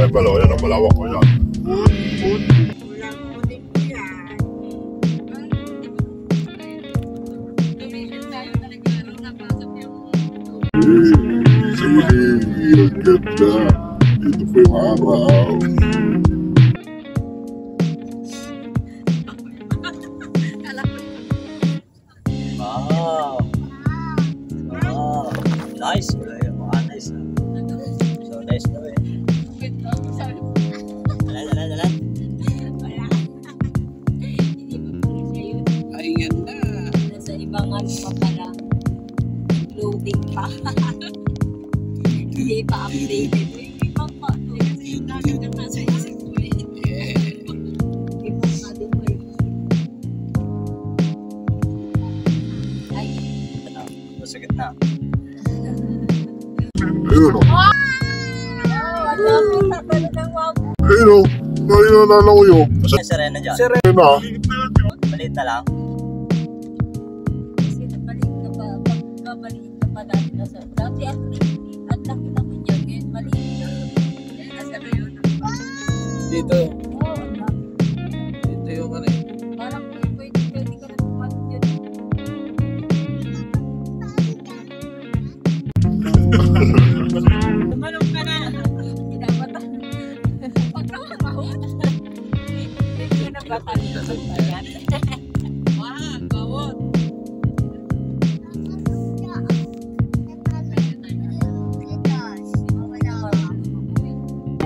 Ay, pala, yan ang malawak ko yan. Ang ganda. Ito pa yung araw. Wow. Nice. Nice. So nice na eh. Dalan. Ay, ganda. Nasa ibang ano pa pala. Loading pa. Hindi pa updated. Ibang pa. Kasi nagaganda na sa isip ko eh. Ibang pa din mo eh. Ay. Sa gitna. Ayun o. Ang dami sa pala ng wabo. Ayun o. Ayun o, nalakuyo. May Serena dyan. Ayun o. Maliit na lang. Kasi nabalik ka pa. Pagkabalik ka pa dati na sa dati at laki-laki niya. Ngayon maliit na. Kaya nasa ngayon. Dito. Oo, ang dami. Dito yung ano eh. Parang pwede ka na tumatid yun. Tumalong ka na. Hindi dapat. Pagkakamahon. Hindi na ba tayo sa bayan? Wow, bawot.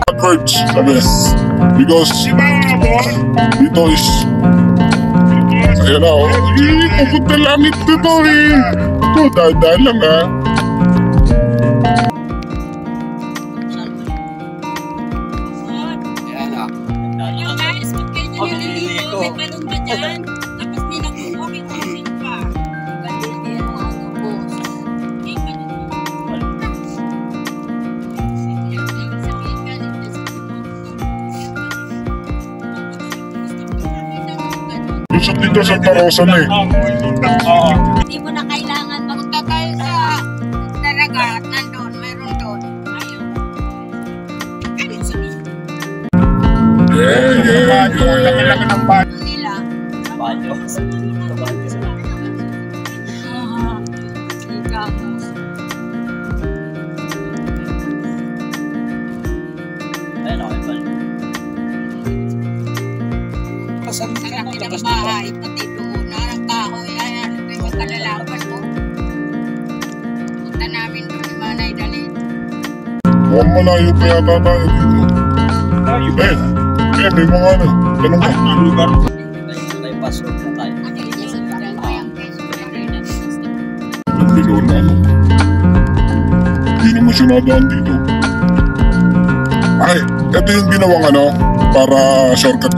Backwards, sabi. Because dito is ayun na o. Pupunta langit dito eh. Ito, daan lang ha. Ayan ah. Yung guys, pag kayo nililigo, may balon ba dyan? Tapos nilagay pa. Galing yan ang ano po. May balon pa. Lusot dito sa Tarosan eh. Hindi mo na kailangan magpunta tayo sa daragat. Nandun, meron doon. Ayun. Yeah. Laki-laki ng bahay. Nila. Banyo. Ayun ako yung balik. Kasan ka na. Sarap ng bahay. Pati doon na ng kahoy. Ayan, ito yung magkalalaban mo. Punta namin doon ni Manay Dali. Mukhang malayo pa yata tayo dito. May mga ano. Ganun ka. May password na tayo. Nagbilo na ano. Hindi naman siya nadaan dito. Ay, ito yung ginawang ano. Para shortcut.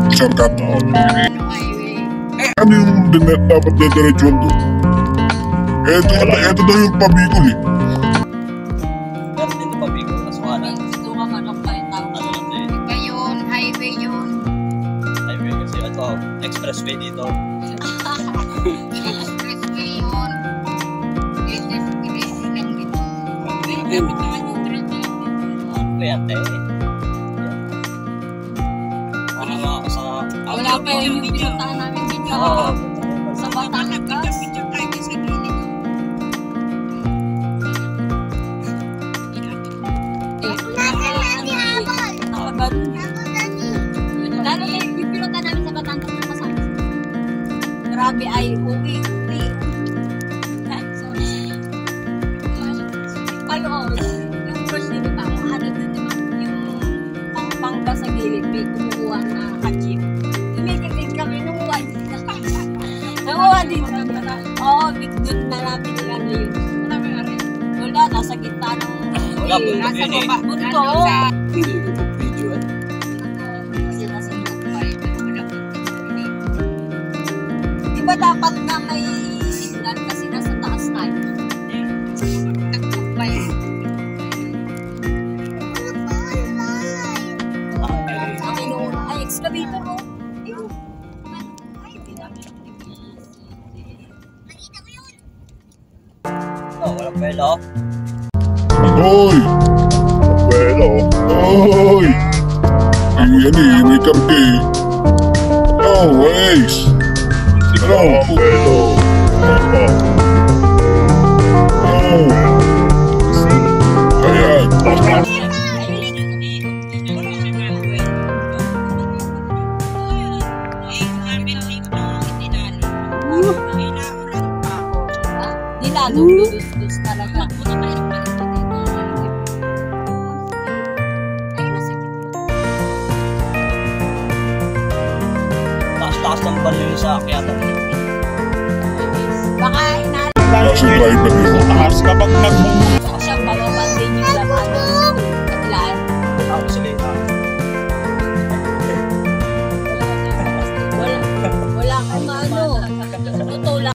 Ano yung dapat dediretsuhan doon? Ito daw yung pabikol eh. Pero dito pa bigo. Kasuhanan. Ito ka manok pa yung tao. Ano lang din. Iba yun, highway yun. Highway kasi ito. Expressway dito. Expressway yun. Expressway lang dito. Dapat naman yung train na lang dito. Ano yan tayo? Ano nga ako sa... Wala pa yung pinuntahan namin dito. Oo. Sa Batangas. Pinuntahan namin sa Batangas na kasama. Grabe ay uwi. Kayo yung first day pa ako, ano din naman yung pangpangga sa gilid, may kumukuha na ka-jeep. Tumigil din kami nung one. Nung di ba? Oo, doon na namin ano yun. Wala, nasa gitna ng... Wala, bundok yun eh. Bundok. Hindi ko mag-video eh. Kasi nasa gitna. Di ba dapat na may signal kasi nasa taas tayo? Ang inuuna ay excavator mo. Oh, walang pelo. Hoy! Bueno. Hoy! Yan eh, may karke. No ways! No! Bueno. No! Ayan. Dinadudus-dus talaga. Taas-taas ng balo yun sa akyatan. Baka inala Nasa driver nyo. Taas kapag nagmumulong. ko siya bababang din yung laman. Katilaan. Ako sila yun. Wala kang ano. Totoo lang.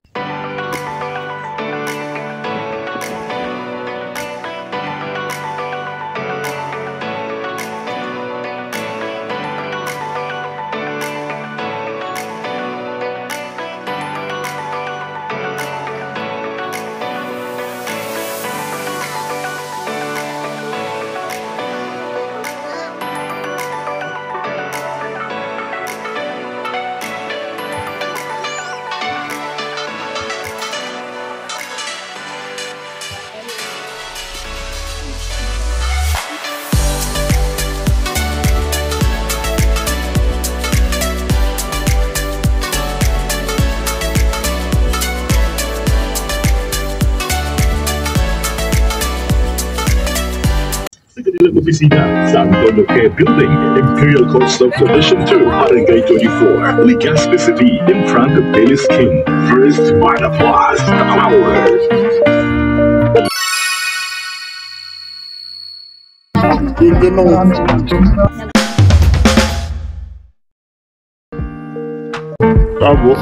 Kanilang opisina sa Antonio K. Building, Imperial Court Subdivision 2, Barangay 24, Legazpi City, in front of Bailey's King. First, round of applause for the flowers. Yung gano'n. Tapos,